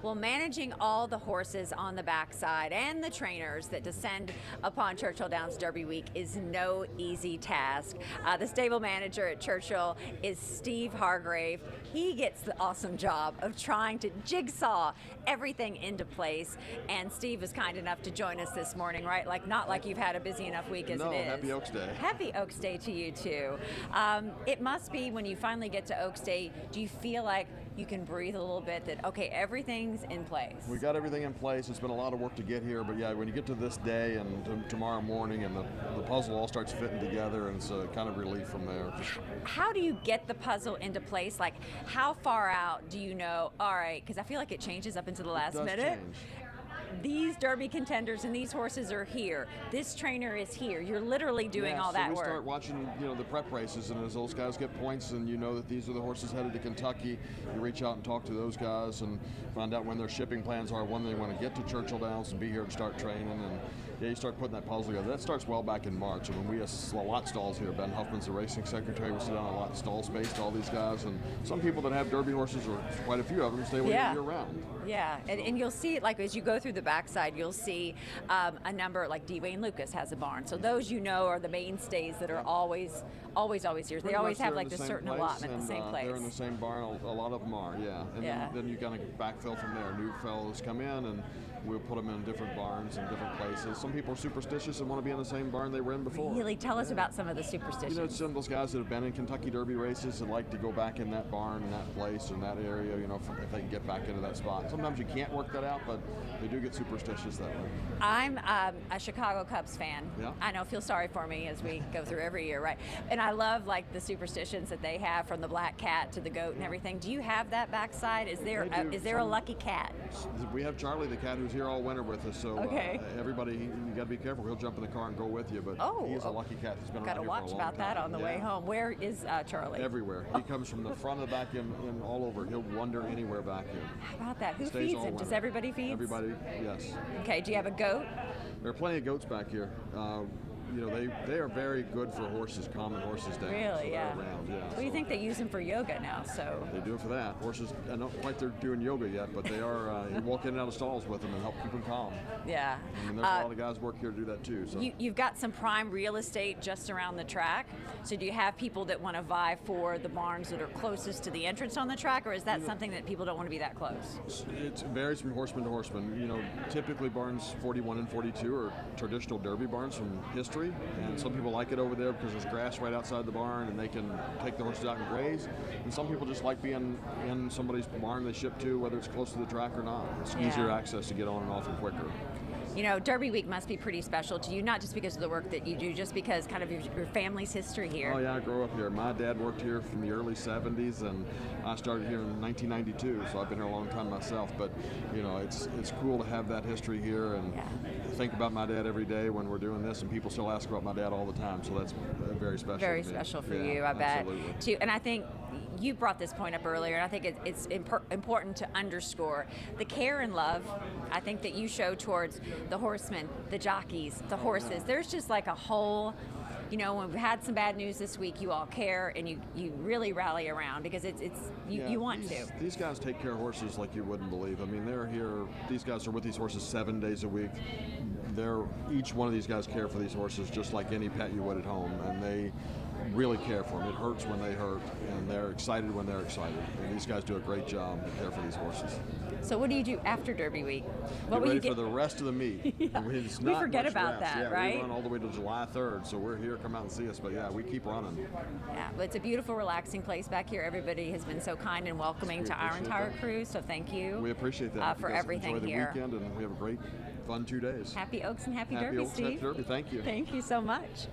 Well, managing all the horses on the backside and the trainers that descend upon Churchill Downs Derby Week is no easy task. The stable manager at Churchill is Steve Hargrave. He gets the awesome job of trying to jigsaw everything into place. And Steve was kind enough to join us this morning, right? Not like you've had a busy enough week as it is. Happy Oaks Day. Happy Oaks Day to you too. It must be when you finally get to Oaks Day, do you feel like you can breathe a little bit that, okay, everything's in place? We got everything in place. It's been a lot of work to get here, but yeah, when you get to this day and tomorrow morning and the puzzle all starts fitting together, and it's a kind of relief from there. How do you get the puzzle into place? Like, how far out do you know, all right, because I feel like it changes up into the last minute. Change. These Derby contenders and these horses are here. This trainer is here. You're literally doing all that we work. Start watching, the prep races, and as those guys get points, and you know that these are the horses headed to Kentucky, you reach out and talk to those guys and find out when their shipping plans are, when they want to get to Churchill Downs and be here to start training, and you start putting that puzzle together. That starts well back in March. I mean, we have lot stalls here. Ben Huffman's the racing secretary. We sit down a lot stall space to all these guys, and some people that have Derby horses, or quite a few of them, stay with year round. Yeah, and you'll see it, like as you go through the backside, you'll see a number, like D. Wayne Lucas has a barn. So those are the mainstays that are always here. They always have like a certain allotment in the same place. They're in the same barn. A lot of them are, and then you kind of backfill from there. New fellows come in, and we'll put them in different barns in different places. Some people are superstitious and want to be in the same barn they were in before. Really? Tell us about some of the superstitions. Some of those guys that have been in Kentucky Derby races and like to go back in that barn, in that place, in that area, if they can get back into that spot. Sometimes you can't work that out, but they do get superstitious that way. I'm a Chicago Cubs fan. Yeah. I know, feel sorry for me as we go through every year, right? And I love like the superstitions that they have, from the black cat to the goat and everything. Do you have that backside? Is there a lucky cat? We have Charlie, the cat, who's here all winter with us. So everybody, you got to be careful. He'll jump in the car and go with you. But he is a lucky cat. He's been around here for a long time. Got to watch about that on the way home. Where is Charlie? Everywhere. He comes from the front of the back and all over. He'll wander anywhere back here. How about that? Who feeds him? Does everybody feed? Everybody, yes. Okay. Do you have a goat? There are plenty of goats back here. They are very good for horses, common horses down. Really, so around, Well, you think they use them for yoga now, so. They do it for that. Horses, I don't quite they're doing yoga yet, but they are, you walk in and out of stalls with them and help keep them calm. Yeah. I mean, there's a lot of guys work here to do that too. So. You've got some prime real estate just around the track, so do you have people that want to vie for the barns that are closest to the entrance on the track, or is that something that people don't want to be that close? It varies from horseman to horseman. Typically barns 41 and 42 are traditional Derby barns from history, and some people like it over there because there's grass right outside the barn and they can take the horses out and graze. And some people just like being in somebody's barn they ship to, whether it's close to the track or not. It's easier access to get on and off and quicker. Derby Week must be pretty special to you, not just because of the work that you do, just because kind of your family's history here. Oh yeah, I grew up here. My dad worked here from the early 70s, and I started here in 1992, so I've been here a long time myself. But it's cool to have that history here, and think about my dad every day when we're doing this, and people still ask about my dad all the time, so that's very special. Very special for you, I bet. Too. And I think you brought this point up earlier, and I think it's important to underscore the care and love, I think, that you show towards the horsemen, the jockeys, the horses. There's just like a whole, when we've had some bad news this week, you all care and you really rally around because you want to. These guys take care of horses like you wouldn't believe. I mean, they're here. These guys are with these horses 7 days a week. Each one of these guys care for these horses just like any pet you would at home, and they really care for them. It hurts when they hurt, and they're excited when they're excited. And these guys do a great job to care for these horses. So what do you do after Derby Week? Get ready for the rest of the meet. We forget about that, right? We run all the way to July 3rd, so we're here. Come out and see us. But yeah, we keep running. Yeah, but it's a beautiful, relaxing place back here. Everybody has been so kind and welcoming to our entire crew, so thank you. We appreciate that for everything enjoy the here. Weekend, and we have a great, fun 2 days. Happy Oaks and happy Derby, Oaks, Steve. Happy Derby. Thank you. Thank you so much.